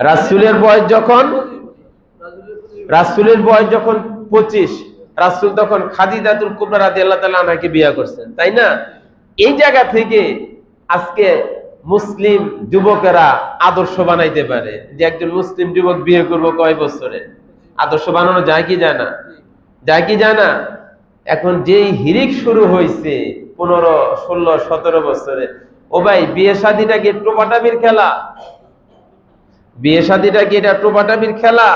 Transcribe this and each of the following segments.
রাসূলের বয়স যখন 25, রাসূল তখন খাদিজাতুল কুবরা রাদিয়াল্লাহু তাআলা আনহাকে বিয়ে করছেন, তাই না? এই জায়গা থেকে আজকে মুসলিম যুবকেরা আদর্শ বানাইতে পারে যে একজন মুসলিম যুবক বিয়ে করবো কয় বছরে। আদর্শ বানানো যায় কি যায় না? যায় কি যায় না? এখন যেই হিরিক শুরু হয়েছে 15, 16, 17 বছরে, ও ভাই বিয়ে শাদীটা কি টোপাটাবির খেলা? বিয়ে শাদীটা কি এটা টোপাটাবির খেলা?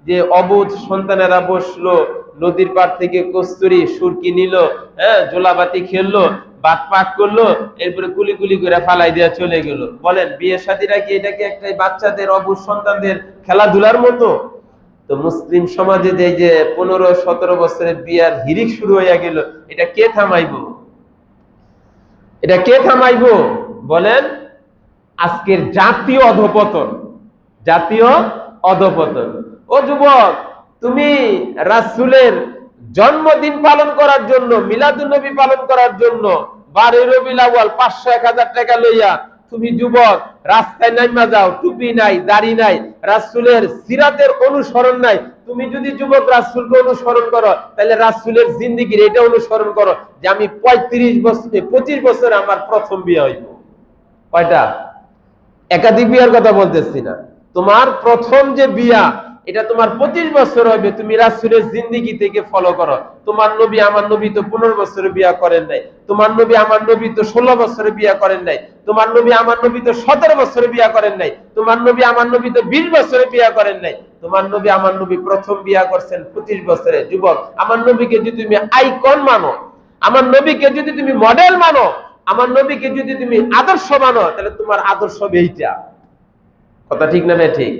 যে অবুঝ সন্তানেরা বসলো, নদীর পাড় থেকে কস্তুরি সুরকি নিল, হ্যাঁ, জোলাবাতি খেললো, বাত পাক করলো, এরপরে কুলি কুলি করে ফালাই দেওয়া চলে গেল। বলেন বিয়ে শাদীটা কি এটা কি একটা বাচ্চাদের অবুঝ সন্তানদের খেলাধুলার মতো? তো মুসলিম সমাজে যে 15, 17 বছরের বিয়ার হিরিক শুরু হইয়া গেল, এটা কে থামাইবো? এটা কে থামাইবো বলেন? আজকের জাতীয় অধপতন, জাতীয় অধপতন। ও যুবক, তুমি রাসূলের জন্মদিন পালন করার জন্য, মিলাদুন নবী পালন করার জন্য 12 রবিউল আউয়াল 500-1000 টাকা লইয়া তুমি যুবক রাস্তায় নাইমা যাও, টুপি নাই, দাড়ি নাই, রাসূলের সিরাতের অনুসরণ নাই। তুমি যদি যুবক রাসূলকে অনুসরণ করো, তাহলে রাসূলের জিন্দেগির এটা অনুসরণ করো যে আমি 25 বছর আমার প্রথম বিয়ে হইব। কয়টা? একাধিক বিয়ার কথা বলতেছি না, তোমার প্রথম যে বিয়া এটা তোমার 25 বছর হবে, তুমি রাসূলের জিন্দেগি থেকে ফলো করো। তোমার নবী আমার নবী তো 15 বছরে বিয়া করেন নাই, তোমার নবী আমার নবী তো 16 বছরে বিয়া করেন নাই, তোমার নবী আমার নবী তো 17 বছরে বিয়া করেন নাই, তোমার নবী আমার নবী তো 20 বছরে বিয়া করেন নাই, তোমার নবী আমার নবী প্রথম বিয়া করছেন 25 বছরে। যুবক, আমার নবীকে যদি তুমি আইকন মানো, আমার নবীকে যদি তুমি মডেল মানো, আমার নবীকে যদি তুমি আদর্শ মানো, তাহলে তোমার আদর্শ এইটা। কথা ঠিক না? ঠিক।